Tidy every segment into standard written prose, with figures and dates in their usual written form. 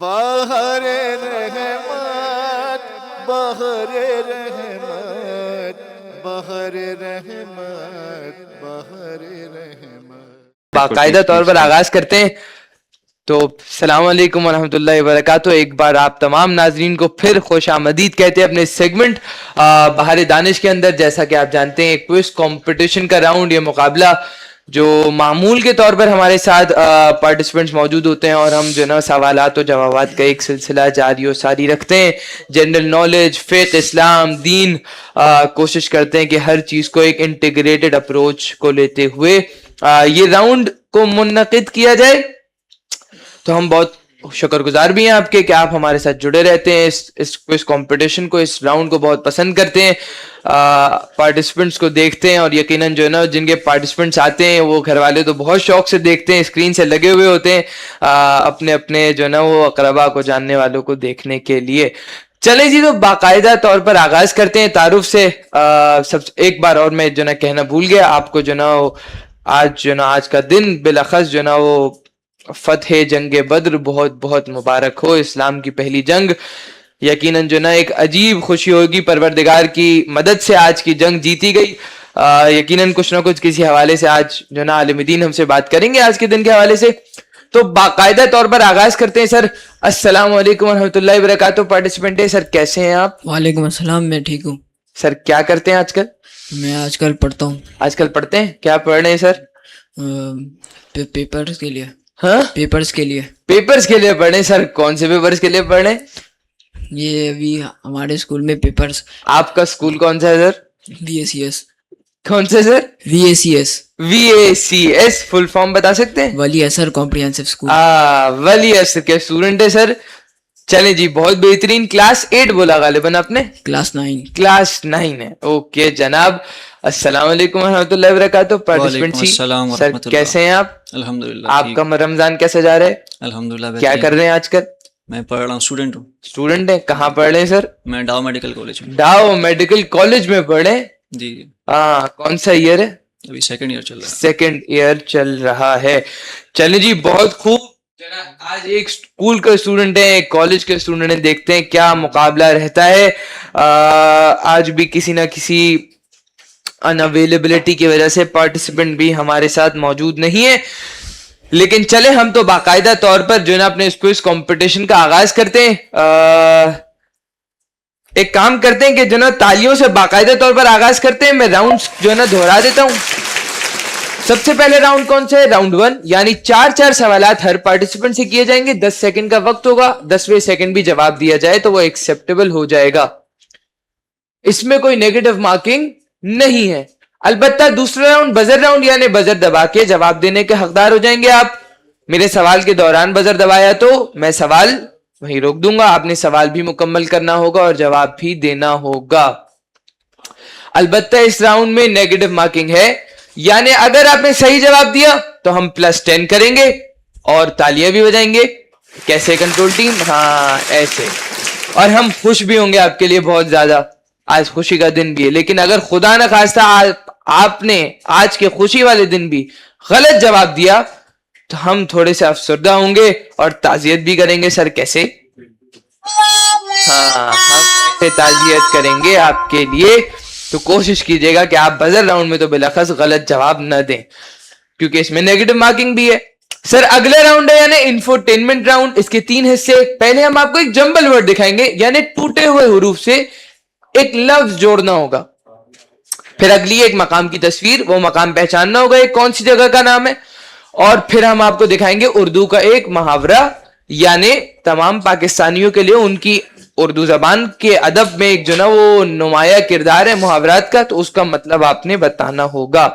بہر رحمت بہر رحمت بہر رحمت بہر رحمت باقاعدہ طور پر آغاز کرتے ہیں. تو السلام علیکم ورحمۃ اللہ وبرکاتہ. ایک بار آپ تمام ناظرین کو پھر خوش آمدید کہتے ہیں اپنے سیگمنٹ بہار دانش کے اندر. جیسا کہ آپ جانتے ہیں کوئز کمپٹیشن کا راؤنڈ، یہ مقابلہ جو معمول کے طور پر ہمارے ساتھ پارٹیسپینٹس موجود ہوتے ہیں اور ہم جو نا سوالات و جوابات کا ایک سلسلہ جاری و ساری رکھتے ہیں. جنرل نالج، فقہ، اسلام، دین، کوشش کرتے ہیں کہ ہر چیز کو ایک انٹیگریٹڈ اپروچ کو لیتے ہوئے یہ راؤنڈ کو منعقد کیا جائے. تو ہم بہت شکر گزار بھی ہیں آپ کے کہ آپ ہمارے ساتھ جڑے رہتے ہیں، اس کمپٹیشن کو، اس راؤنڈ کو بہت پسند کرتے ہیں، پارٹیسپینٹس کو دیکھتے ہیں. اور یقیناً جو ہے نا جن کے پارٹیسپینٹس آتے ہیں وہ گھر والے تو بہت شوق سے دیکھتے ہیں، اسکرین سے لگے ہوئے ہوتے ہیں اپنے اپنے جو ہے نا وہ اقربا کو، جاننے والوں کو دیکھنے کے لیے. چلیں جی، تو باقاعدہ طور پر آغاز کرتے ہیں تعارف سے. ایک بار اور میں جو نا کہنا بھول گیا آپ کو، جو نا آج کا دن بالاخص جو نا وہ فتح جنگ بدر بہت بہت مبارک ہو. اسلام کی پہلی جنگ یقیناً جو نا ایک عجیب خوشی ہوگی، پروردگار کی مدد سے آج کی جنگ جیتی گئی. یقیناً کچھ نہ کچھ کسی حوالے سے آج جو نا عالم دین ہم سے بات کریں گے آج کے دن کے حوالے سے. تو باقاعدہ طور پر آغاز کرتے ہیں. سر السلام علیکم ورحمۃ اللہ وبرکاتہ. پارٹیسپینٹ ہے سر، کیسے ہیں آپ؟ وعلیکم السلام، میں ٹھیک ہوں. سر کیا کرتے ہیں آج کل؟ میں آج کل پڑھتا ہوں. آج کل پڑھتے ہیں؟ کیا پڑھ رہے ہیں سر؟ پیپرز کے لیے. ہاں، پیپرز کے لیے. پیپرز کے لیے پڑھ رہے ہیں. سر کون سے پیپرز کے لیے پڑھ رہے ہیں؟ یہ ابھی ہمارے اسکول میں پیپرز. آپ کا اسکول کون سا ہے سر؟ V A C S. کون سے sir? V A C S. V A C S full form بتا سکتے ہیں؟ ولی اثر کمپریہنسو اسکول. ولی اثر کے اسٹوڈنٹ ہے سر. چلیں جی، بہت بہترین. کلاس 8 بولا غالباً آپ نے؟ کلاس 9. کلاس 9 ہے. اوکے جناب، السلام علیکم ورحمۃ اللہ وبرکاتہ. پارٹیسپینٹ سر کیسے ہیں آپ؟ الحمدللہ. آپ کا رمضان کیسے جا رہا ہے؟ الحمدللہ. کیا کر رہے ہیں آج کل؟ میں پڑھ رہا ہوں، اسٹوڈنٹ ہوں. اسٹوڈنٹ ہیں؟ کہاں پڑھ رہے ہیں سر؟ میں ڈاؤ میڈیکل کالج میں. ڈاؤ میڈیکل کالج میں پڑھ رہے ہیں؟ جی. کون سا ایئر ہے؟ ابھی سیکنڈ ایئر چل رہا ہے. سیکنڈ ایئر چل رہا ہے. چلیں جی، بہت خوب. آج ایک اسکول کا اسٹوڈنٹ ہے، ایک کالج کے اسٹوڈنٹ ہیں. دیکھتے ہیں کیا مقابلہ رہتا ہے. آج بھی کسی نہ کسی ان اویلیبلٹی کی وجہ سے پارٹیسپینٹ بھی ہمارے ساتھ موجود نہیں ہے، لیکن چلے ہم تو باقاعدہ طور پر جو ہے نا اپنے اس کمپٹیشن کا آغاز کرتے ہیں. ایک کام کرتے ہیں کہ جو نا تالیوں سے باقاعدہ طور پر آغاز کرتے ہیں. میں راؤنڈ جو ہے نا دہرا دیتا ہوں. سب سے پہلے راؤنڈ کون سا ہے؟ راؤنڈ 1، یعنی 4 سوالات ہر پارٹیسپینٹ سے کیے جائیں گے. 10 سیکنڈ کا وقت ہوگا. 10ویں سیکنڈ بھی جواب دیا جائے تو وہ ایکسیپٹیبل ہو جائے گا. اس میں کوئی نیگیٹو مارکنگ نہیں ہے. البتہ دوسرا راؤنڈ بزر راؤنڈ، یعنی بزر دبا کے جواب دینے کے حقدار ہو جائیں گے آپ. میرے سوال کے دوران بزر دبایا تو میں سوال وہیں روک دوں گا. آپ نے سوال بھی مکمل کرنا ہوگا اور جواب بھی دینا ہوگا. البتہ اس راؤنڈ میں نیگیٹو مارکنگ ہے، یعنی اگر آپ نے صحیح جواب دیا تو ہم +10 کریں گے اور تالیاں بھی بجائیں گے. کیسے کنٹرول ٹیم؟ ہاں ایسے. اور ہم خوش بھی ہوں گے آپ کے لیے بہت زیادہ. آج خوشی کا دن بھی ہے، لیکن اگر خدا نہ خواستہ آپ نے آج کے خوشی والے دن بھی غلط جواب دیا تو ہم تھوڑے سے افسردہ ہوں گے اور تعزیت بھی کریں گے. سر کیسے؟ ہاں، ہم تعزیت کریں گے آپ کے لیے. تو کوشش کیجئے گا کہ آپ بزر راؤنڈ میں تو بلاخص غلط جواب نہ دیں، کیونکہ اس میں نیگیٹو مارکنگ بھی ہے. سر اگلا راؤنڈ ہے یعنی انفوٹینمنٹ راؤنڈ. اس کے 3 حصے. پہلے ہم آپ کو ایک جمبل ورڈ دکھائیں گے، یعنی ٹوٹے ہوئے حروف سے ایک لفظ جوڑنا ہوگا. پھر اگلی ایک مقام کی تصویر، وہ مقام پہچاننا ہوگا ایک کون سی جگہ کا نام ہے. اور پھر ہم آپ کو دکھائیں گے اردو کا ایک محاورہ، یعنی تمام پاکستانیوں کے لیے ان کی اردو زبان کے ادب میں ایک جو نا وہ نمایاں کردار ہے محاورات کا، تو اس کا مطلب آپ نے بتانا ہوگا.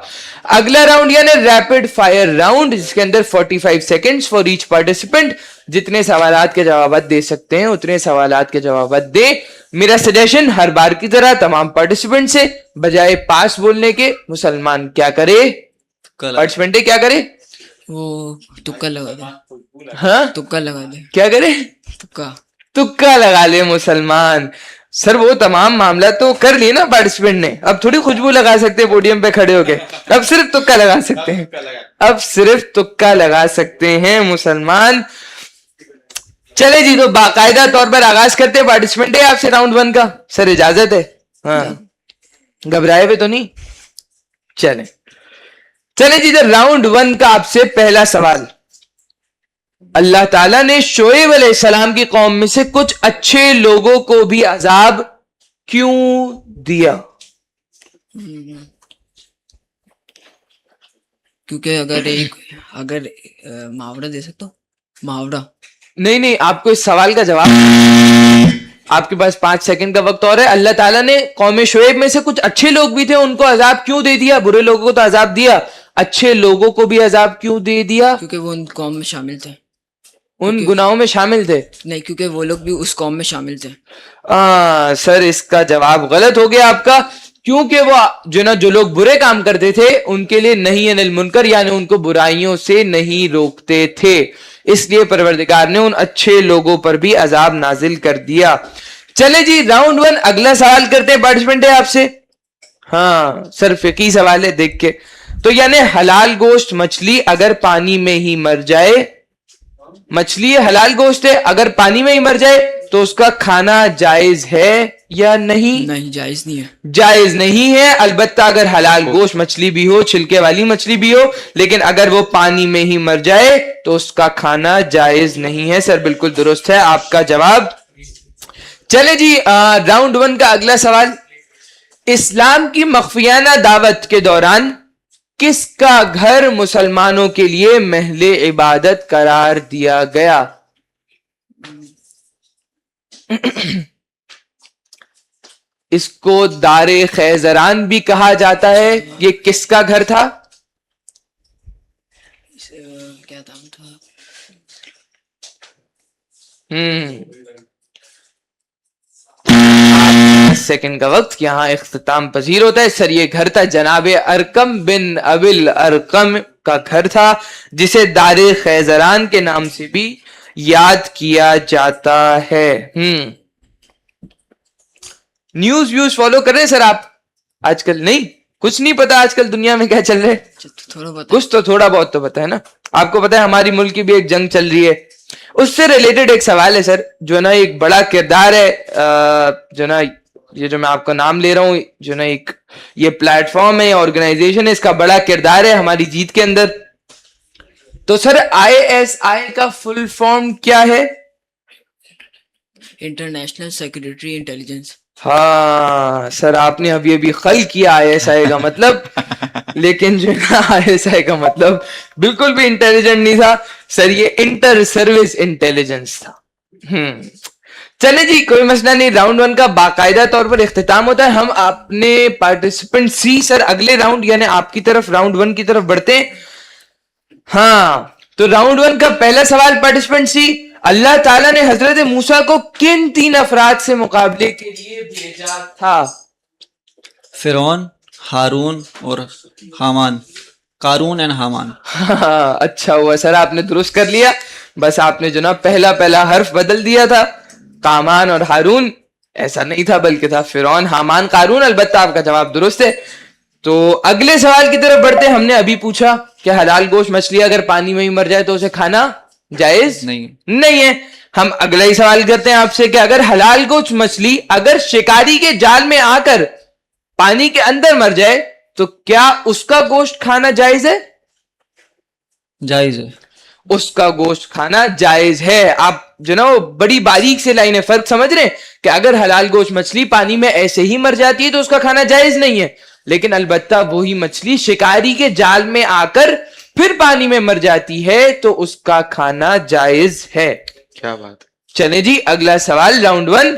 اگلا راؤنڈ یعنی ریپڈ فائر راؤنڈ، جس کے اندر 45 سیکنڈز فار ایچ پارٹیسپینٹ. جتنے سوالات کے جوابات دے سکتے ہیں اتنے سوالات کے جوابات دیں. میرا سجیشن ہر بار کی طرح تمام پارٹیسپینٹ سے بجائے پاس بولنے کے مسلمان کیا کرے؟ پارٹیسپینٹ کیا کرے؟ وہ تکا لگا دے. ہاں، تکا لگا دے. کیا کرے؟ تکا لگا لے مسلمان. سر وہ تمام معاملہ تو کر لیے نا پارٹیسپینٹ نے. اب تھوڑی خوشبو لگا سکتے ہیں پوڈیم پہ کھڑے ہو کے. اب صرف تکا لگا سکتے ہیں. اب صرف تکا لگا سکتے ہیں مسلمان. چلے جی تو باقاعدہ طور پر آغاز کرتے ہیں. پارٹیسپینٹ ہے آپ سے راؤنڈ 1 کا. سر اجازت ہے؟ ہاں گھبرائے ہوئے تو نہیں؟ چلے جی تو راؤنڈ 1 کا آپ سے پہلا سوال. اللہ تعالیٰ نے شعیب علیہ السلام کی قوم میں سے کچھ اچھے لوگوں کو بھی عذاب کیوں دیا؟ کیونکہ اگر محاورہ دے سکتا ہوں. محاورہ نہیں آپ کو اس سوال کا جواب آپ کے پاس 5 سیکنڈ کا وقت اور ہے. اللہ تعالیٰ نے قوم شعیب میں سے کچھ اچھے لوگ بھی تھے, ان کو عذاب کیوں دے دیا؟ برے لوگوں کو تو عذاب دیا, اچھے لوگوں کو بھی عذاب کیوں دے دیا؟ کیونکہ وہ ان قوم میں شامل تھے. ان گناہوں میں شامل تھے؟ نہیں, کیونکہ وہ لوگ بھی اس قوم میں شامل تھے. سر اس کا جواب غلط ہو گیا آپ کا, کیونکہ وہ جو لوگ برے کام کرتے تھے ان کے لیے نہی عن المنکر, یعنی ان کو برائیوں سے نہیں روکتے تھے, اس لیے پروردگار نے ان اچھے لوگوں پر بھی عذاب نازل کر دیا. چلے جی راؤنڈ 1 اگلا سوال کرتے ہیں. پارٹیسپینٹ ہے آپ سے. ہاں سر فقہی سوال ہے دیکھ کے. تو یعنی حلال گوشت مچھلی اگر پانی میں ہی مر جائے, مچھلی حلال گوشت ہے, اگر پانی میں ہی مر جائے تو اس کا کھانا جائز ہے یا نہیں؟ نہیں, جائز نہیں ہے. جائز نہیں ہے. البتہ اگر حلال گوشت مچھلی بھی ہو, چھلکے والی مچھلی بھی ہو, لیکن اگر وہ پانی میں ہی مر جائے تو اس کا کھانا جائز نہیں ہے. سر بالکل درست ہے آپ کا جواب. چلے جی راؤنڈ 1 کا اگلا سوال. اسلام کی مخفیانہ دعوت کے دوران کس کا گھر مسلمانوں کے لیے محل عبادت قرار دیا گیا؟ اس کو دار خیزران بھی کہا جاتا ہے. یہ کس کا گھر تھا؟ کیا نام تھا؟ سیکنڈ کا وقت یہاں اختتام پذیر ہوتا ہے. سر یہ گھر تھا جناب ارقم بن ابل ارقم کا گھر تھا, جسے دار خیزران کے نام سے بھی یاد کیا جاتا ہے. نیوز ویوز فالو کر رہے ہیں سر آپ آج کل؟ نہیں, کچھ نہیں پتا آج کل دنیا میں کیا چل رہا ہے؟ کچھ تو تھوڑا بہت تو پتا ہے نا. آپ کو پتا ہے ہماری ملک کی بھی ایک جنگ چل رہی ہے, اس سے ریلیٹڈ ایک سوال ہے سر. جو نا ایک بڑا کردار ہے, جو نا یہ جو میں آپ کا نام لے رہا ہوں, جو نا ایک یہ پلیٹ فارم ہے, آرگنائزیشن ہے, اس کا بڑا کردار ہے ہماری جیت کے اندر. تو سر ISI کا فل فارم کیا ہے؟ International security intelligence. ہاں سر آپ نے ابھی خل کیا ISI کا مطلب, لیکن جو نا ISI کا مطلب بالکل بھی انٹیلیجنٹ نہیں تھا سر, یہ انٹر سروس انٹیلیجنس تھا. چلے جی کوئی مسئلہ نہیں. راؤنڈ 1 کا باقاعدہ طور پر اختتام ہوتا ہے. ہم اپنے پارٹیسپینٹ سی سر اگلے راؤنڈ یعنی آپ کی طرف راؤنڈ 1 کی طرف بڑھتے ہیں. ہاں تو راؤنڈ 1 کا پہلا سوال پارٹیسپینٹ سی. اللہ تعالیٰ نے حضرت موسیٰ کو کن 3 افراد سے مقابلے کے لیے بھیجا تھا؟ فرعون, ہارون اور حامان. قارون اینڈ حامان. اچھا ہوا سر آپ نے درست کر لیا. بس آپ نے جو نا پہلا حرف بدل دیا تھا. قامان اور ہارون ایسا نہیں تھا, بلکہ تھا فرعون, حامان, قارون. البتہ آپ کا جواب درست ہے. تو اگلے سوال کی طرف بڑھتے. ہم نے ابھی پوچھا کہ حلال گوشت مچھلی اگر پانی میں ہی مر جائے تو اسے کھانا جائز نہیں ہے. ہم اگلا ہی سوال کرتے ہیں آپ سے کہ اگر حلال گوشت مچھلی اگر شکاری کے جال میں آ کر پانی کے اندر مر جائے تو کیا اس کا گوشت کھانا جائز ہے؟ جائز ہے. اس کا گوشت کھانا جائز ہے. آپ جو نا وہ بڑی باریک سے لائن فرق سمجھ رہے ہیں کہ اگر حلال گوشت مچھلی پانی میں ایسے ہی مر جاتی ہے تو اس کا کھانا جائز نہیں ہے, لیکن البتہ وہی مچھلی شکاری کے جال میں آ کر پھر پانی میں مر جاتی ہے تو اس کا کھانا جائز ہے. کیا بات. چلیں جی اگلا سوال راؤنڈ 1.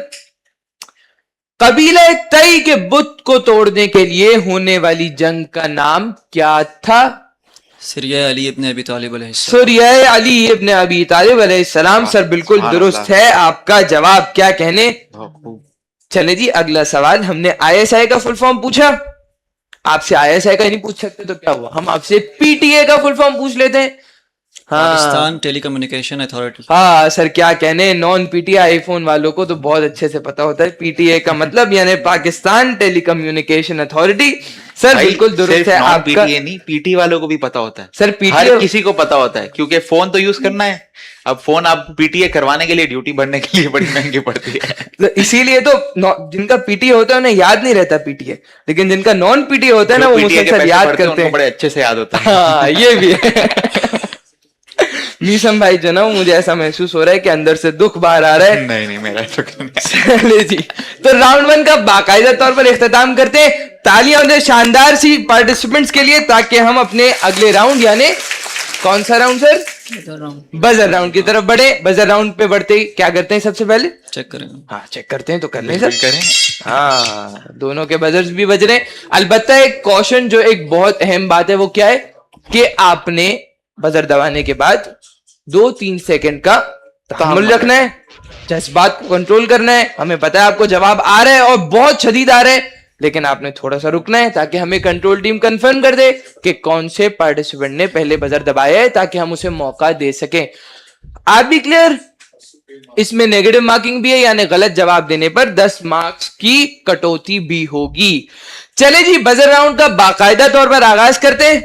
قبیلہ تئی کے بت کو توڑنے کے لیے ہونے والی جنگ کا نام کیا تھا؟ سریہ علی ابن ابی طالب علیہ السلام. سریہ علی ابن ابی طالب علیہ السلام. سر بالکل درست ہے آپ کا جواب. کیا کہنے. چلے جی اگلا سوال. ہم نے ISI کا فل فارم پوچھا, آپ سے ISI کا نہیں پوچھ سکتے تو کیا ہوا, ہم آپ سے PTA کا فل فارم پوچھ لیتے ہیں. پاکستان ٹیلی کمیونیکیشن اتھارٹی. ہاں سر کیا کہنے, نان PTA آئی فون والوں کو تو بہت اچھے سے پتا ہوتا ہے. PTA کا مطلب یعنی پاکستان ٹیلی کمیونیکیشن اتھارٹی. سر بھائی، بالکل درست صرف ہے نان آپ پی کا ٹی اے نہیں، پی ٹی والوں کو بھی پتا ہوتا ہے. سر پی ہر ٹی کسی کو پتا ہوتا ہے کیونکہ فون تو یوز کرنا ہے. اب فون آپ پی ٹی اے کروانے کے لیے ڈیوٹی بڑھنے کے لیے بڑی مہنگی پڑتی ہے. اسی لیے تو جن کا پی ٹی ہوتا ہے انہیں یاد نہیں رہتا پی ٹی اے، لیکن جن کا نان پی ٹی ہوتا ہے نا جو وہ پی ٹی اے کے مسلسل پیسے یاد پڑتے ہیں ان کرتے کو ہیں. بڑے اچھے سے یاد ہوتا ہے. ہاں یہ بھی ہے. میسم بھائی جو نا مجھے ایسا محسوس ہو رہا ہے کہ اندر سے دکھ باہر آ رہا ہے. نہیں نہیں، میرا تو نہیں. چلے جی، تو راؤنڈ 1 کا باقاعدہ طور پر اختتام کرتے ہیں. تالیاں ہو جائے شاندار سی پارٹیسپینٹس کے لیے تاکہ ہم اپنے اگلے راؤنڈ یعنی کون سا راؤنڈ سر؟ بزر راؤنڈ کی طرف بڑھے. بزر راؤنڈ پہ بڑھتے ہی کیا کرتے ہیں سب سے پہلے؟ چیک کریں گے. ہاں چیک کرتے ہیں تو کر لیں بالکل سر. کریں. ہاں دونوں کے بزرز بھی بج رہے ہیں. البتہ ایک کوشن جو ایک بہت اہم بات ہے وہ کیا ہے کہ آپ نے بزر دبانے کے بعد 2-3 سیکنڈ کا تحمل رکھنا ہے، جذبات کو کنٹرول کرنا ہے. ہمیں پتا ہے آپ کو جواب آ رہا ہے اور بہت شدید آ رہا ہے، لیکن آپ نے تھوڑا سا رکنا ہے تاکہ ہمیں کنٹرول ٹیم کنفرم کر دے کہ کون سے پارٹیسپینٹ نے پہلے بزر دبایا ہے تاکہ ہم اسے موقع دے سکیں. آپ بھی کلیئر؟ اس میں نیگیٹو مارکنگ بھی ہے، یعنی غلط جواب دینے پر 10 مارکس کی کٹوتی بھی ہوگی. چلے جی بزر راؤنڈ کا باقاعدہ طور پر آغاز کرتے ہیں.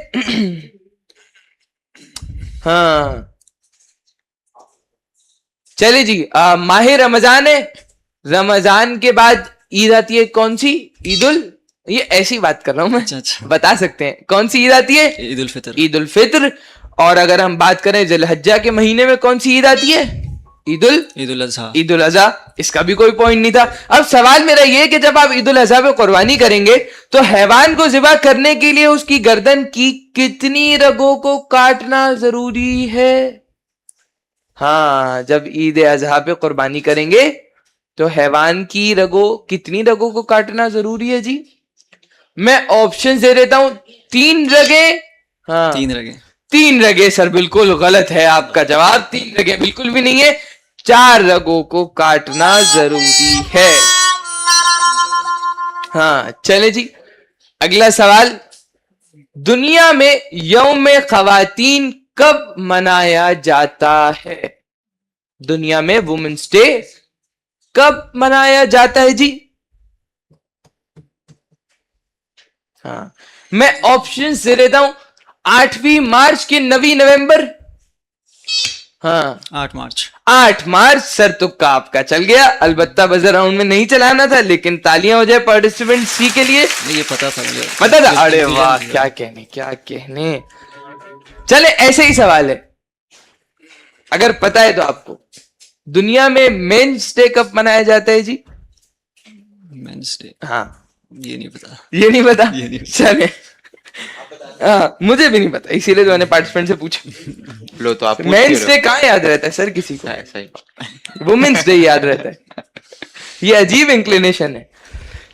ہاں چلے جی، ماہ رمضان ہے. رمضان کے بعد عید آتی ہے، کون سی؟ یہ ایسی بات کر رہا ہوں میں، اچھا. بتا سکتے ہیں کون سی عید آتی ہے؟ عید الفطر. عید الفطر. اور اگر ہم بات کریں ذی الحجہ کے مہینے میں کون سی عید آتی ہے؟ عید الاضحیٰ. عید الاضحیٰ. اس کا بھی کوئی پوائنٹ نہیں تھا. اب سوال میرا یہ کہ جب آپ عید الاضحیٰ پہ قربانی کریں گے تو حیوان کو ذبح کرنے کے لیے اس کی گردن کی کتنی رگوں کو کاٹنا ضروری ہے؟ ہاں جب عید اضحیٰ پہ قربانی کریں گے تو حیوان کی کتنی رگوں کو کاٹنا ضروری ہے جی؟ میں آپشن دے دیتا ہوں. 3 رگیں. ہاں 3 رگیں. 3 رگیں سر بالکل غلط ہے آپ کا جواب. 3 رگیں بالکل بھی نہیں ہے، 4 رگوں کو کاٹنا ضروری ہے. ہاں چلے جی اگلا سوال. دنیا میں یوم خواتین کب منایا جاتا ہے؟ دنیا میں وومنس ڈے کب منایا جاتا ہے جی؟ ہاں میں آپشن دے دیتا ہوں. 8ویں مارچ کے 9 نومبر. ہاں 8 مارچ. 8 مارچ. سر تکا آپ کا چل گیا. البتہ بزر راؤنڈ میں نہیں چلانا تھا، لیکن تالیاں ہو جائے پارٹیسپینٹ سی کے لیے. یہ پتا تھا مجھے. پتا تھا؟ ارے واہ کیا کہنے. چلے ایسے ہی سوال ہے، اگر پتا ہے تو آپ کو دنیا میں مینس ڈے کب منایا جاتا ہے جی؟ Means day. ہاں یہ نہیں پتا. یہ نہیں پتا. یہ نہیں. چلے ہاں مجھے بھی نہیں پتا، اسی لیے تو میں نے پارٹیسپینٹ سے پوچھا. لو تو آپ مینس ڈے کہاں یاد رہتا ہے سر کسی کو؟ صحیح. وومنس ڈے یاد رہتا ہے. یہ عجیب انکلینیشن ہے.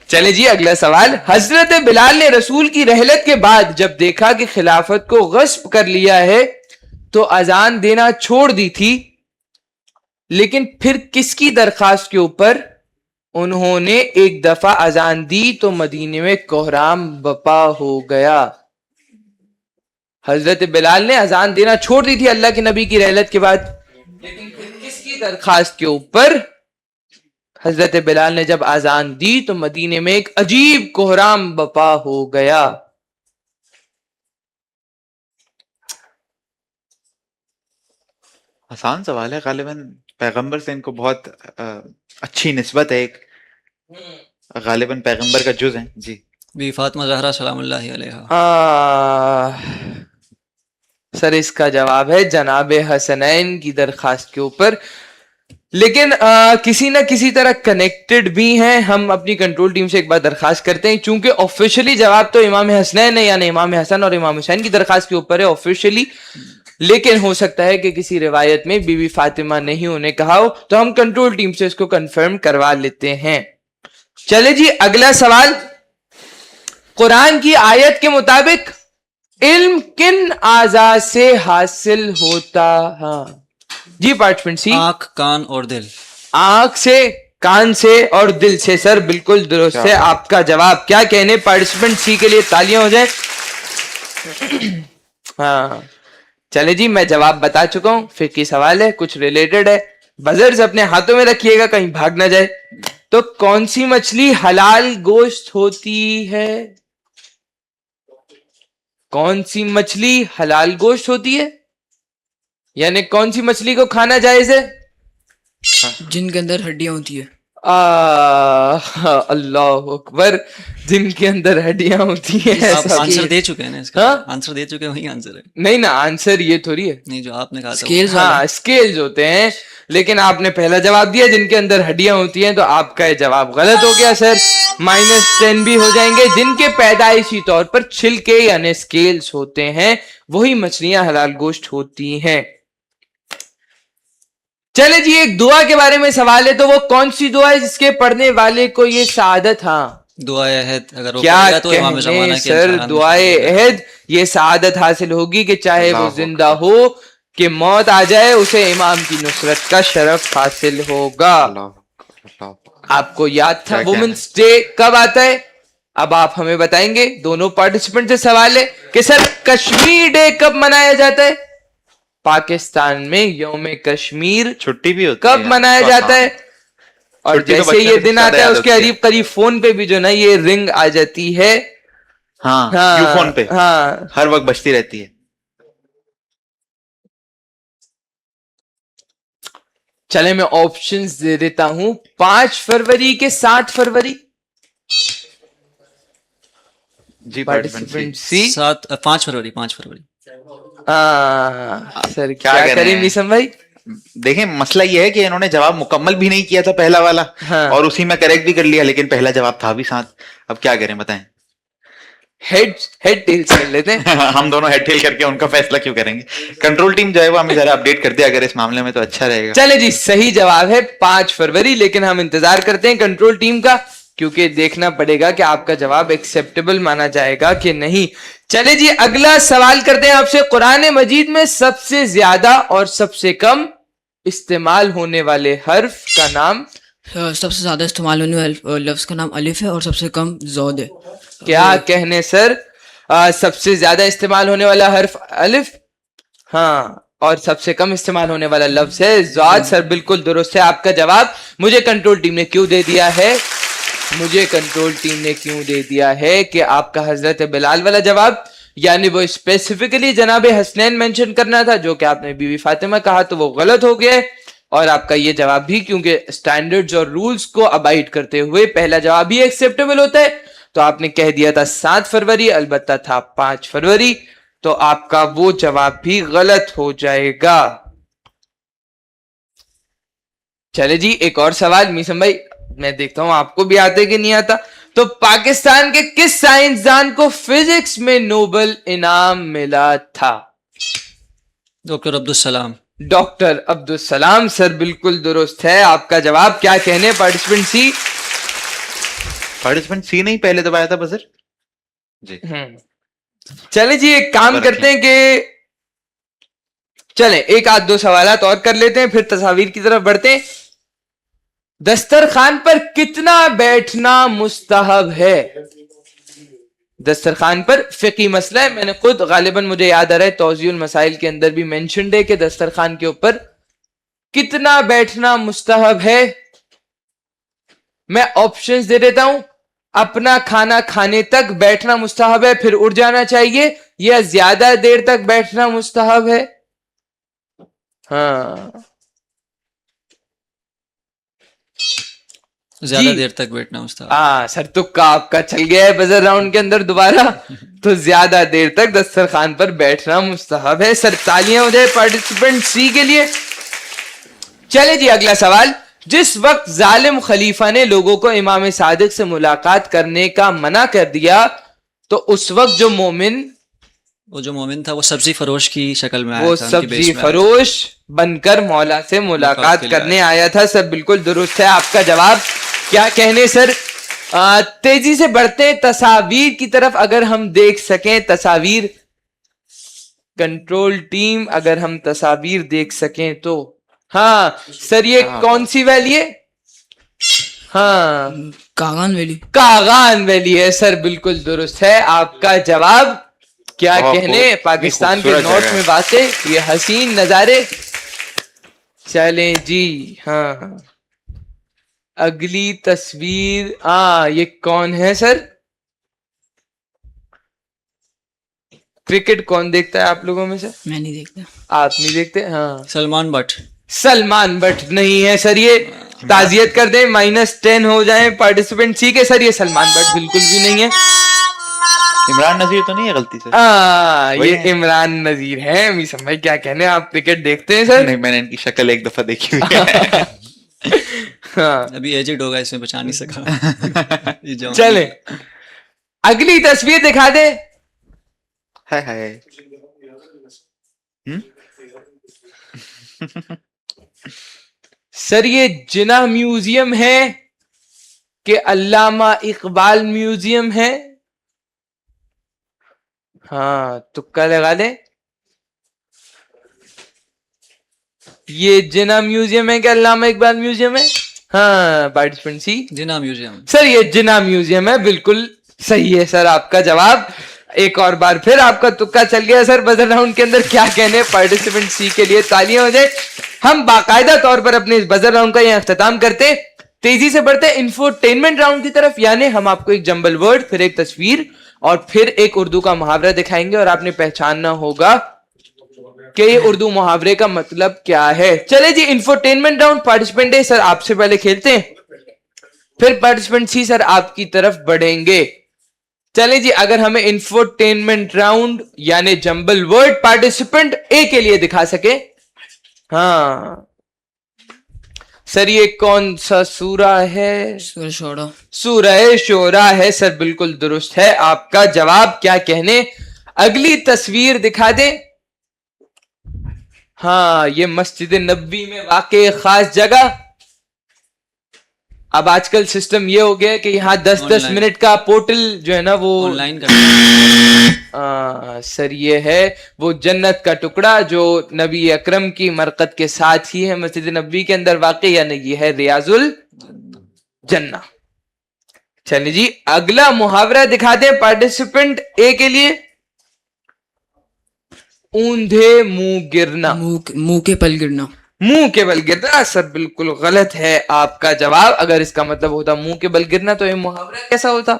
چلے جی اگلا سوال. حضرت بلال نے رسول کی رحلت کے بعد جب دیکھا کہ خلافت کو غصب کر لیا ہے تو اذان دینا چھوڑ دی تھی، لیکن پھر کس کی درخواست کے اوپر انہوں نے ایک دفعہ اذان دی تو مدینے میں کوہرام بپا ہو گیا؟ حضرت بلال نے اذان دینا چھوڑ دی تھی اللہ کے نبی کی رحلت کے بعد، لیکن پھر کس کی درخواست کے اوپر حضرت بلال نے جب اذان دی تو مدینے میں ایک عجیب کوہرام بپا ہو گیا؟ آسان سوال ہے. غالباً پیغمبر سے ان کو بہت اچھی نسبت ہے. ایک غالباً پیغمبر کا جز ہیں. جی بی فاطمہ زہرا سلام اللہ علیہا. سر اس کا جواب ہے جناب حسنین کی درخواست کے اوپر، لیکن کسی نہ کسی طرح کنیکٹڈ بھی ہیں. ہم اپنی کنٹرول ٹیم سے ایک بار درخواست کرتے ہیں، چونکہ آفیشلی جواب تو امام حسنین ہے، یعنی امام حسن اور امام حسین کی درخواست کے اوپر ہے آفیشلی، لیکن ہو سکتا ہے کہ کسی روایت میں بی بی فاطمہ نہیں انہیں کہا ہو، تو ہم کنٹرول ٹیم سے اس کو کنفرم کروا لیتے ہیں. چلے جی اگلا سوال. قرآن کی آیت کے مطابق علم کن اعضاء سے حاصل ہوتا؟ ہاں جی پارٹیسپینٹ سی. آنکھ، کان اور دل. آنکھ سے، کان سے اور دل سے. سر بالکل درست ہے آپ کا جواب. کیا کہنے پارٹیسپینٹ سی کے لیے تالیاں ہو جائیں. ہاں چلے جی میں جواب بتا چکا ہوں. فقہی سوال ہے، کچھ ریلیٹڈ ہے. بزرز اپنے ہاتھوں میں رکھیے گا کہیں بھاگ نہ جائے. تو کون سی مچھلی حلال گوشت ہوتی ہے؟ کون سی مچھلی حلال گوشت ہوتی ہے؟ یعنی کون سی مچھلی کو کھانا جائز ہے؟ جن کے اندر ہڈیاں ہوتی ہے. اللہ اکبر. جن کے اندر ہڈیاں ہوتی ہیں. آپ ایسا آنسر دے چکے ہیں نا اس کا. ہاں؟ آنسر دے چکے ہیں, وہی آنسر ہے. نہیں نا, آنسر یہ تھوڑی ہے. نہیں, جو آپ نے کہا تھا وہ. اسکیلز ہاں والا. اسکیلز ہوتے ہیں, لیکن آپ نے پہلا جواب دیا جن کے اندر ہڈیاں ہوتی ہیں, تو آپ کا یہ جواب غلط ہو گیا سر. -10 بھی ہو جائیں گے. جن کے پیدائشی طور پر چھلکے یعنی اسکیلز ہوتے ہیں وہی مچھلیاں حلال گوشت ہوتی ہیں. چلے جی, ایک دعا کے بارے میں سوال ہے, تو وہ کون سی دعا ہے جس کے پڑھنے والے کو یہ سعادت؟ ہاں, دعائے عہد اگر وہ کیا پڑھے گا تو امام زمانہ کہنے کے سر, انسان میں دعائے شامل ہے. عہد یہ سعادت حاصل ہوگی کہ چاہے وہ اللہ زندہ اکبر. ہو کہ موت آ جائے, اسے امام کی نصرت کا شرف حاصل ہوگا. اللہ اکبر, اللہ اکبر. آپ کو یاد تھا کیا کہنا ہے؟ وومنس ڈے کب آتا ہے؟ اب آپ ہمیں بتائیں گے. دونوں پارٹیسپینٹ سے سوال ہے کہ سر کشمیر ڈے کب منایا جاتا ہے؟ پاکستان میں یوم کشمیر چھٹی بھی ہوتی کب ہے منایا جاتا ہے؟ اور چھٹی تو جیسے بچوں یہ کو دن زیادہ آتا ہے یاد اس کے ہوتی ہے. قریب قریب فون پہ بھی جو نا یہ رنگ آ جاتی ہے. ہاں, یو فون پہ ہاں. ہر وقت بجتی رہتی ہے. چلے میں آپشنز دے دیتا ہوں. 5 فروری کے 7 فروری. جی پارٹیسپینٹ سی. 5 فروری. 5 فروری. سر کیا کیا کریں کریں میسم بھائی؟ دیکھیں مسئلہ یہ ہے کہ انہوں نے جواب مکمل بھی نہیں کیا تھا پہلا والا, ہاں. اور اسی میں کریکٹ بھی کر لیا, لیکن پہلا جواب تھا بھی 7. اب کیا کریں بتائیں. ہیڈ ٹیل کر لیتے ہیں. ہم دونوں ہیڈ ٹیل کر کے ان کا فیصلہ کیوں کریں گے. کنٹرول ٹیم جو ہے وہ ہمیں ذرا اپڈیٹ کر دے اگر اس معاملے میں, تو اچھا رہے گا. چلے جی, صحیح جواب ہے 5 فروری, لیکن ہم انتظار کرتے ہیں کنٹرول ٹیم کا, کیونکہ دیکھنا پڑے گا کہ آپ کا جواب ایکسیپٹیبل مانا جائے گا کہ نہیں. چلے جی, اگلا سوال کرتے ہیں آپ سے. قرآن مجید میں سب سے زیادہ اور سب سے کم استعمال ہونے والے حرف کا نام؟ سب سے زیادہ استعمال ہونے والے لفظ کا نام الف ہے اور سب سے کم زود ہے. کیا کہنے سر, سب سے زیادہ استعمال ہونے والا حرف الف, ہاں, اور سب سے کم استعمال ہونے والا لفظ ہے ضاد. سر بالکل درست ہے آپ کا جواب. مجھے کنٹرول ٹیم نے کیوں دے دیا ہے کہ آپ کا حضرت بلال والا جواب, یعنی وہ اسپیسیفکلی جناب حسنین مینشن کرنا تھا, جو کہ آپ نے بی بی فاطمہ کہا, تو وہ غلط ہو گیا ہے. اور آپ کا یہ جواب بھی, کیونکہ سٹینڈرڈز اور رولز کو ابائڈ کرتے ہوئے پہلا جواب ہی ایکسیپٹیبل ہوتا ہے, تو آپ نے کہہ دیا تھا 7 فروری, البتہ تھا 5 فروری, تو آپ کا وہ جواب بھی غلط ہو جائے گا. چلے جی, ایک اور سوال میسم بھائی, میں دیکھتا ہوں آپ کو بھی آتے کہ نہیں آتا. تو پاکستان کے کس سائنسدان کو فزکس میں نوبل انعام ملا تھا؟ ڈاکٹر عبدالسلام. ڈاکٹر عبدالسلام. سر بالکل درست ہے آپ کا جواب. کیا کہنے پارٹیسپینٹ سی؟ پارٹیسپینٹ سی نہیں پہلے دبایا تھا بزر. جی چلے جی, ایک کام کرتے ہیں کہ چلیں ایک آدھ دو سوالات اور کر لیتے ہیں, پھر تصاویر کی طرف بڑھتے ہیں. دسترخوان پر کتنا بیٹھنا مستحب ہے؟ دسترخوان پر فقہی مسئلہ ہے. میں نے خود غالباً مجھے یاد آ رہا ہے توضیح المسائل کے اندر بھی مینشنڈ ہے کہ دسترخوان کے اوپر کتنا بیٹھنا مستحب ہے. میں آپشنز دے دیتا ہوں. اپنا کھانا کھانے تک بیٹھنا مستحب ہے, پھر اٹھ جانا چاہیے, یا زیادہ دیر تک بیٹھنا مستحب ہے؟ ہاں زیادہ دیر تک بیٹھنا مستحب. ہاں سر, تکا آپ کا چل گیا ہے بزر راؤنڈ کے اندر دوبارہ, تو زیادہ دیر تک دسترخوان پر بیٹھنا مستحب ہے. سر تالیاں ہو جائے پارٹیسپینٹ سی کے لیے. چلے جی, اگلا سوال. جس وقت ظالم خلیفہ نے لوگوں کو امام صادق سے ملاقات کرنے کا منع کر دیا, تو اس وقت جو مومن تھا وہ سبزی فروش کی شکل میں آیا وہ تھا, ان کی بیس سبزی میں آیا تھا. فروش بن کر مولا سے ملاقات کرنے آیا تھا. سر بالکل درست ہے آپ کا جواب. کیا کہنے سر؟ تیزی سے بڑھتے ہیں تصاویر کی طرف. اگر ہم دیکھ سکیں تصاویر, کنٹرول ٹیم اگر ہم تصاویر دیکھ سکیں تو. ہاں سر, یہ کون سی ویلی ہے؟ ہاں, کاغان ویلی ہے. سر بالکل درست ہے آپ کا جواب. کیا کہنے پاکستان کے نارتھ میں واقع یہ حسین نظارے. چلیں جی, ہاں اگلی تصویر. یہ کون ہے سر؟ کرکٹ کون دیکھتا ہے آپ لوگوں میں سے؟ میں نہیں دیکھتا. آپ نہیں دیکھتے؟ ہاں سلمان بٹ. سلمان بٹ نہیں ہے سر. یہ تعزیت کر دیں, -10 ہو جائیں پارٹیسپینٹ سی کے. سر یہ سلمان بٹ بالکل بھی نہیں ہے. عمران نذیر تو نہیں ہے غلطی سے؟ وہی یہ ہے؟ عمران نذیر ہے. میسم بھائی کیا کہنے, آپ کرکٹ دیکھتے ہیں سر؟ نہیں, میں نے ان کی شکل ایک دفعہ دیکھی ہوئی ہے. ہاں ابھی ایجڈ ہوگا, اس میں بچا نہیں سکا. یہ جوان چلیں اگلی تصویر دکھا دے. ہائے ہائے. سر یہ جناح میوزیم ہے کہ علامہ اقبال میوزیم ہے؟ ہاں تکا لگا دیں. یہ جناح میوزیم ہے کہ علامہ اقبال میوزیم ہے؟ ہاں پارٹیسپینٹ سی. جناح میوزیم. سر یہ جناح میوزیم ہے. بالکل صحیح ہے سر آپ کا جواب. ایک اور بار پھر آپ کا تکا چل گیا سر بزر راؤنڈ کے اندر. کیا کہنے پارٹیسپینٹ سی کے لیے, تالیاں ہو جائے. ہم باقاعدہ طور پر اپنے اس بزر راؤنڈ کا یہ اختتام کرتے, تیزی سے بڑھتے انفوٹینمنٹ راؤنڈ کی طرف. یعنی ہم آپ کو ایک جمبل ورڈ, پھر ایک تصویر اور پھر ایک اردو کا محاورہ دکھائیں گے اور آپ نے پہچاننا ہوگا کہ یہ اردو محاورے کا مطلب کیا ہے. چلے جی انفوٹینمنٹ راؤنڈ. پارٹیسپینٹ اے سر آپ سے پہلے کھیلتے ہیں, پھر پارٹیسپینٹ سی سر آپ کی طرف بڑھیں گے. چلیں جی اگر ہمیں انفوٹینمنٹ راؤنڈ یعنی جمبل ورڈ پارٹیسپینٹ اے کے لیے دکھا سکے. ہاں سر یہ کون سا سورہ ہے؟ سورہ شعراء. سورہ شعراء ہے سر. بالکل درست ہے آپ کا جواب. کیا کہنے اگلی تصویر دکھا دیں. ہاں یہ مسجد نبوی میں واقع خاص جگہ. اب آج کل سسٹم یہ ہو گیا کہ یہاں 10-10 منٹ کا پورٹل جو ہے نا وہ آن لائن کرتے. سر یہ ہے وہ جنت کا ٹکڑا جو نبی اکرم کی مرقد کے ساتھ ہی ہے مسجد نبوی کے اندر واقع, یعنی یہ ہے ریاض الجنہ. چلیے جی اگلا محاورہ دکھا دیں پارٹیسپینٹ اے کے لیے. اوندھے منہ گرنا. منہ کے پل گرنا. منہ کے بل گرنا سر بالکل غلط ہے آپ کا جواب. اگر اس کا مطلب ہوتا منہ کے بل گرنا تو یہ محاورہ کیسا ہوتا؟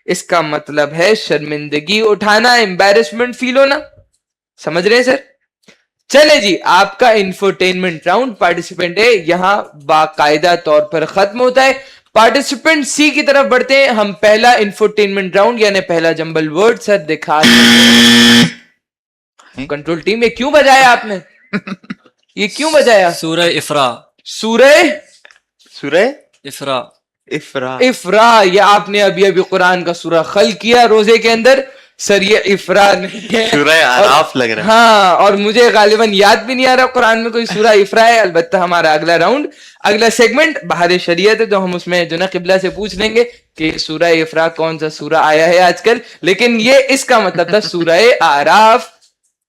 اس کا مطلب ہے شرمندگی اٹھانا, امبیرسمنٹ فیل ہونا. سمجھ رہے ہیں سر؟ چلے جی آپ کا انفوٹینمنٹ راؤنڈ پارٹیسپینٹ ہے یہاں باقاعدہ طور پر ختم ہوتا ہے. پارٹیسپینٹ سی کی طرف بڑھتے ہیں. ہم پہلا انفوٹینمنٹ راؤنڈ یعنی پہلا جمبل ورڈ سر دکھا کنٹرول ٹیم. یہ کیوں بجایا آپ نے؟ یہ کیوں بجایا؟ سورہ افرا. سورہ افرا. افرا. یہ آپ نے ابھی ابھی قرآن کا سورہ خل کیا روزے کے اندر. سر یہ افرا نہیں ہے, سورہ اعراف لگ رہا ہے. ہاں اور مجھے غالباً یاد بھی نہیں آ رہا قرآن میں کوئی سورہ افرا ہے. البتہ ہمارا اگلا راؤنڈ, اگلا سیگمنٹ بہار شریعت ہے, تو ہم اس میں جو نا قبلہ سے پوچھ لیں گے کہ سورہ افرا کون سا سورہ آیا ہے آج کل, لیکن یہ اس کا مطلب تھا سورہ اعراف.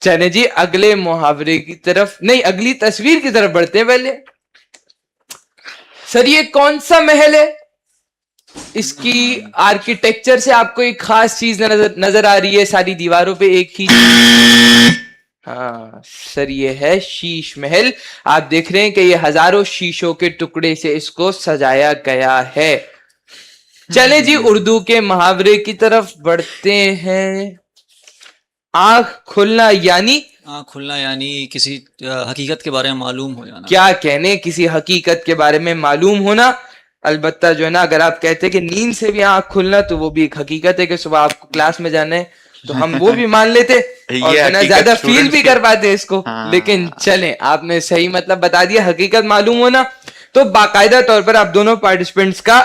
چلیں جی اگلے محاورے کی طرف, نہیں اگلی تصویر کی طرف بڑھتے ہیں. پہلے سر یہ کون سا محل ہے؟ اس کی آرکیٹیکچر سے آپ کو ایک خاص چیز نظر آ رہی ہے, ساری دیواروں پہ ایک ہی. ہاں سر یہ ہے شیش محل. آپ دیکھ رہے ہیں کہ یہ ہزاروں شیشوں کے ٹکڑے سے اس کو سجایا گیا ہے. چلے جی اردو کے محاورے کی طرف بڑھتے ہیں. آنکھ کھلنا یعنی آنکھ کھلنا یعنی کسی حقیقت کے بارے میں معلوم ہو جانا. کیا کہنے کسی حقیقت کے بارے میں معلوم ہونا. البتہ جو ہے نا اگر آپ کہتے کہ نیند سے بھی آنکھ کھلنا تو وہ بھی ایک حقیقت ہے کہ صبح آپ کو کلاس میں جانا ہے, تو ہم وہ بھی مان لیتے اور زیادہ فیل بھی کر پاتے اس کو. لیکن چلیں آپ نے صحیح مطلب بتا دیا, حقیقت معلوم ہونا. تو باقاعدہ طور پر آپ دونوں پارٹیسپینٹس کا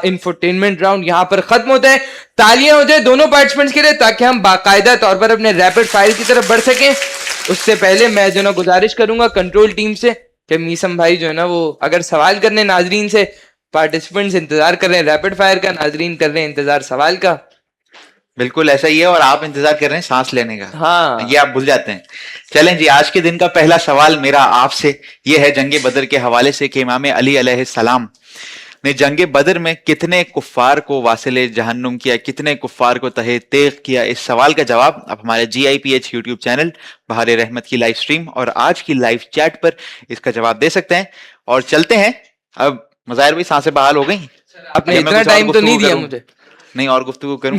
انفوٹینمنٹ راؤنڈ یہاں پر ختم ہوتا ہے. تالیاں ہو جائے دونوں پارٹیسپینٹس کے لیے تاکہ ہم باقاعدہ طور پر اپنے ریپڈ فائر کی طرف بڑھ سکیں. اس سے پہلے میں جو نا گزارش کروں گا کنٹرول ٹیم سے کہ میسم بھائی جو ہے نا وہ اگر سوال کرنے ناظرین سے, پارٹیسپینٹس انتظار کر رہے ہیں ریپڈ فائر کا, ناظرین کر رہے ہیں انتظار سوال کا. بالکل ایسا ہی ہے, اور آپ انتظار کر رہے ہیں سانس لینے کا. ہاں یہ آپ بھول جاتے ہیں. چلیں جی آج کے دن کا پہلا سوال میرا آپ سے یہ ہے جنگ بدر کے حوالے سے کہ امام علی علیہ السلام نے جنگ بدر میں کتنے کفار کو واصل جہنم کیا, کتنے کفار کو تہے تیغ کیا. اس سوال کا جواب آپ ہمارے GIPH یوٹیوب چینل بہار رحمت کی لائیو سٹریم اور آج کی لائیو چیٹ پر اس کا جواب دے سکتے ہیں. اور چلتے ہیں, اب مظاہر بھی سانسیں بحال ہو گئی. آپ نے اتنا ٹائم تو نہیں دیا مجھے. نہیں اور گفتگو کروں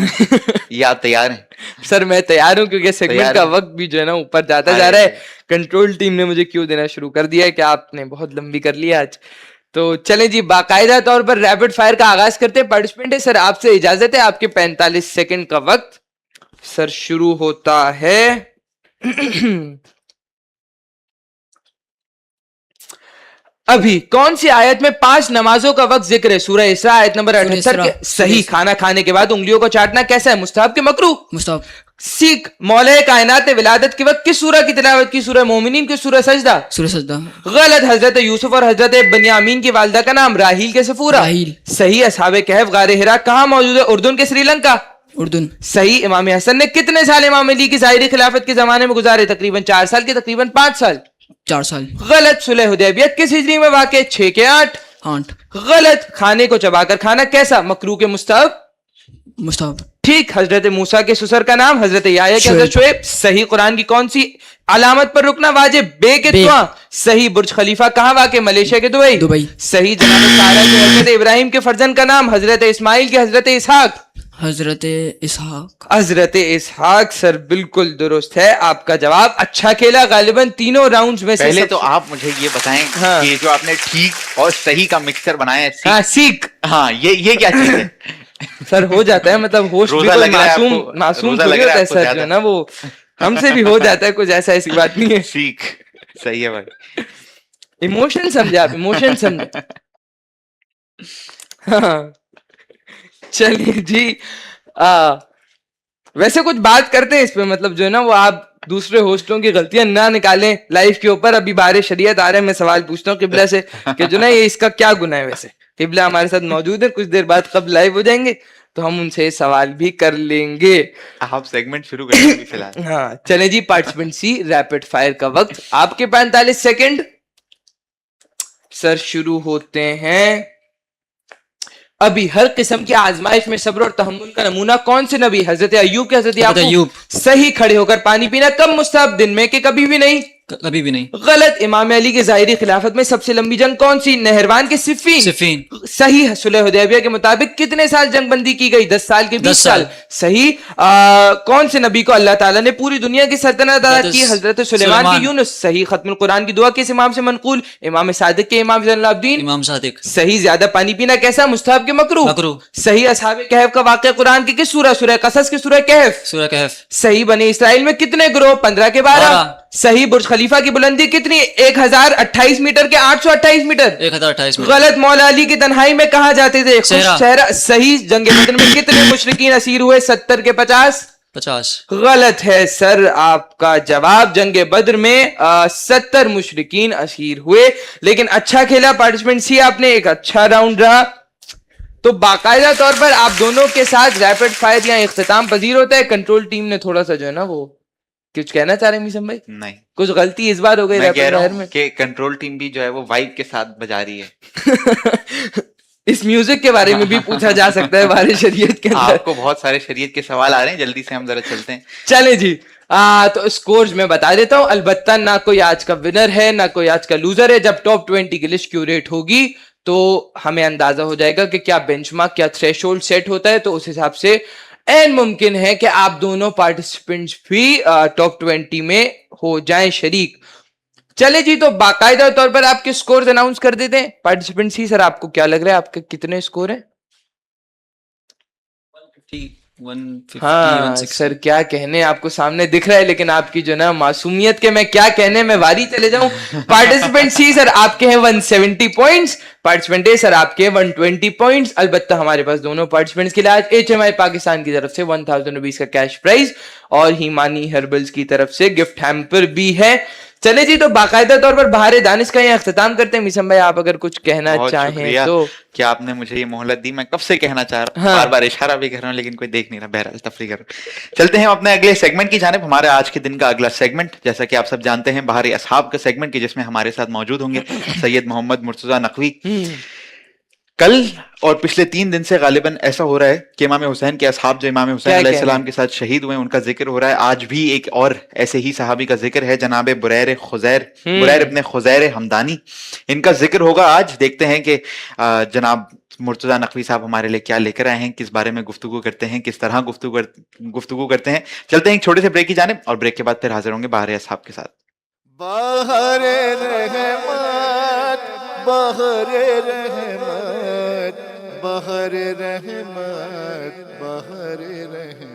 یہ آپ تیار ہیں؟ سر میں تیار ہوں کیونکہ تیار سیگمنٹ کا ہیں؟ وقت بھی جو ہے نا اوپر جاتا جا رہا ہے. کنٹرول ٹیم نے مجھے کیوں دینا شروع کر دیا ہے کہ آپ نے بہت لمبی کر لی آج. تو چلیں جی باقاعدہ طور پر ریپڈ فائر کا آغاز کرتے ہیں. پارٹیسپینٹ ہے سر آپ سے اجازت ہے, آپ کے 45 سیکنڈ کا وقت سر شروع ہوتا ہے. ابھی کون سی آیت میں 5 نمازوں کا وقت ذکر ہے؟ سورہ اسراء آیت نمبر 78 کے. صحیح. کھانا کھانے کے بعد انگلیوں کو چاٹنا کیسا ہے؟ مستحب کے مکروہ؟ مستحب. سیکھ. مولا کائنات نے ولادت کے وقت کس سورہ کی تلاوت کی؟ سورہ مومنین کی سورہ سجدہ؟ سورہ سجدہ. غلط. حضرت یوسف اور حضرت بنیامین کی والدہ کا نام؟ راہیل کے سفورہ؟ راہیل. صحیح. اصحاب کہف غار ہرا کہاں موجود ہے؟ اردن کے سری لنکا؟ اردن. صحیح. امام حسن نے کتنے سال امام علی کی ظاہری خلافت کے زمانے میں گزارے؟ تقریباً 4 سال کے تقریباً 5 سال؟ 4 سال. غلط. صلح حدیبیہ کس ہجری میں واقع؟ 6 کے 8؟ 8. غلط. کھانے کو چبا کر کھانا کیسا؟ مکروہ کے مستحب؟ مستحب. ٹھیک. حضرت موسیٰ کے سسر کا نام؟ حضرت یحییٰ کے حضرت شعیب؟ صحیح. قرآن کی کون سی علامت پر رکنا واجب؟ بے کے دعا؟ صحیح. برج خلیفہ کہاں واقع؟ ملیشیا کے دبئی؟ دبئی. صحیح. جناب سارہ کے حضرت ابراہیم کے فرزند کا نام؟ حضرت اسماعیل کے حضرت اسحاق؟ حضرت اسحاق. حضرت اسحاق. سر بالکل درست ہے آپ کا جواب. اچھا کھیلا. غالباً تینوں راؤنڈز میں سے پہلے تو آپ مجھے یہ بتائیں کہ جو آپ نے ٹھیک اور صحیح کا مکسچر بنایا ہے ہاں سیکھ. ہاں یہ کیا چیز ہے؟ سر ہو جاتا ہے مطلب ہوش بھی کوئی معصوم تھوڑی ہوتا ہے سر, جو ہے نا وہ ہم سے بھی ہو جاتا ہے, کچھ ایسا ایسی بات نہیں ہے. سیکھ. صحیح ہے بھائی. ایموشن سمجھے آپ, ایموشن سمجھے. ہاں چلیے جی, ویسے کچھ بات کرتے ہیں اس پہ, مطلب جو ہے نا وہ آپ دوسرے ہوسٹوں کی غلطیاں نہ نکالیں لائف کے اوپر. ابھی بار شریعت آ رہے ہیں, میں سوال پوچھتا ہوں قبلہ سے کہ جو نا یہ اس کا کیا گناہ ہے. ویسے قبلہ ہمارے ساتھ موجود ہے, کچھ دیر بعد قبل لائیو ہو جائیں گے تو ہم ان سے سوال بھی کر لیں گے. آپ سیگمنٹ شروع کریں گے فی الحال. ہاں چلیں جی, پارٹیسپینٹ سی ریپڈ فائر کا وقت آپ کے 45 سیکنڈ سر شروع ہوتے ہیں. ابھی ہر قسم کی آزمائش میں صبر اور تحمل کا نمونہ کون سے نبی؟ حضرت ایوب کے حضرت یعقوب. صحیح. کھڑے ہو کر پانی پینا کب مستحب؟ دن میں کہ کبھی بھی نہیں؟ کبھی بھی نہیں. غلط. امام علی کے ظاہری خلافت میں سب سے لمبی جنگ کون سی؟ نہروان کے صفین؟ صفین. صحیح. صلح حدیبیہ کے مطابق کتنے سال جنگ بندی کی گئی؟ 10 سال کے 20 سال؟ صحیح. کون سے نبی کو اللہ تعالیٰ نے پوری دنیا کی سلطنت عطا کی؟ حضرت سلیمان کی یونس. صحیح. ختم القرآن کی دعا کس امام سے منقول؟ امام صادق کے امام زین العابدین. امام صادق. صحیح. زیادہ پانی پینا کیسا؟ مستحب کے مکروہ؟ مکروہ. صحیح. اصحاب کہف کا واقعہ قرآن کی کس سورہ؟ سورہ قصص کی سورہ کہف؟ سورہ کہف. صحیح. بنی اسرائیل میں کتنے گروہ؟ 15 کے 12؟ صحیح. برج خلیفہ کی بلندی کتنی؟ 1028 میٹر کے 828 میٹر؟ 1028 میٹر. غلط. مولا علی کی تنہائی میں کہاں جاتے تھے؟ صحرا. صحیح. جنگ بدر میں کتنے مشرکین اسیر ہوئے؟ 70 کے 50؟ 50. غلط ہے سر آپ کا جواب. جنگ بدر میں 70 مشرکین اسیر ہوئے. لیکن اچھا کھیلا پارٹیسپینٹ سی, آپ نے ایک اچھا راؤنڈ رہا. تو باقاعدہ طور پر آپ دونوں کے ساتھ ریپڈ فائر یا اختتام پذیر ہوتا ہے. کنٹرول ٹیم نے تھوڑا سا جو ہے نا وہ کچھ کہنا چاہ رہے ہیں میسم بھائی؟ نہیں, کچھ غلطی اس بار ہو گئی میں کہہ ریپڈ رہا فائر ہوں میں کہ کنٹرول ٹیم بھی جو ہے وہ وائب کے ساتھ بجا رہی ہے. اس میوزک کے بارے میں بھی پوچھا جا سکتا ہے بارے شریعت کے اندر. آپ کو بہت سارے شریعت کے سوال آ رہے ہیں, جلدی سے ہم ذرا چلتے ہیں. چلے جی, تو اسکورز میں بتا دیتا ہوں. البتہ نہ کوئی آج کا ونر ہے نہ کوئی آج کا لوزر ہے. جب ٹاپ 20 کی لسٹ کیوریٹ ہوگی تو ہمیں اندازہ ہو جائے گا کہ کیا بینچ مارک, کیا تھریش ہولڈ سیٹ ہوتا ہے. تو اس حساب سے این ممکن ہے کہ آپ دونوں پارٹیسپینٹس بھی ٹاپ 20 میں ہو جائیں شریک. چلے جی, تو باقاعدہ طور پر آپ کے سکورز اناؤنس کر دیتے ہیں. پارٹیسپینٹ سی سر, آپ کو کیا لگ رہا ہے آپ کے کتنے سکور ہیں؟ 150, ہاں 160. سر کیا کہنے, آپ کو سامنے دکھ رہا ہے, لیکن آپ کی جو نا معصومیت کے میں کیا کہنے, میں واری چلے جاؤں. پارٹیسپینٹ سی سر آپ کے ہیں 170 پوائنٹس. پارٹیسپینٹ اے سر آپ کے 120 پوائنٹس. البتہ ہمارے پاس دونوں پارٹیسپینٹس کے لیے آج HMI پاکستان کی طرف سے 1000 روپیز کا کیش پرائز اور ہیمانی ہربلز کی طرف سے گفٹ ہیمپر بھی ہے. چلے جی, تو باقاعدہ طور پر بہار دانش کا یہ اختتام کرتے ہیں. میسم بھائی آپ اگر کچھ کہنا چاہیں تو. کیا آپ نے مجھے یہ مہلت دی, میں کب سے کہنا چاہ رہا ہوں, بار بار اشارہ بھی کر رہا ہوں لیکن کوئی دیکھ نہیں رہا. بہرحال تفریح کر رہا ہوں. چلتے ہیں اپنے اگلے سیگمنٹ کی جانب. ہمارا آج کے دن کا اگلا سیگمنٹ, جیسا کہ آپ سب جانتے ہیں, بہار اصحاب کا سیگمنٹ, جس میں ہمارے ساتھ موجود ہوں گے سید محمد مرتضیٰ نقوی. کل اور پچھلے 3 دن سے غالباً ایسا ہو رہا ہے کہ امام حسین کے اصحاب جو امام حسین علیہ السلام کے ساتھ شہید ہوئے ان کا ذکر ہو رہا ہے. آج بھی ایک اور ایسے ہی صحابی کا ذکر ہے, جناب بریر ابن خزیر حمدانی. ان کا ذکر ہوگا آج. دیکھتے ہیں کہ جناب مرتضیٰ نقوی صاحب ہمارے لیے کیا لے کر آئے ہیں, کس بارے میں گفتگو کرتے ہیں, کس طرح گفتگو کرتے ہیں. چلتے ہیں ایک چھوٹے سے بریک کی جانب, اور بریک کے بعد پھر حاضر ہوں گے بہار اصحاب کے ساتھ. بہر رحمت بہر رحمت بہر رحمت بہر رحمت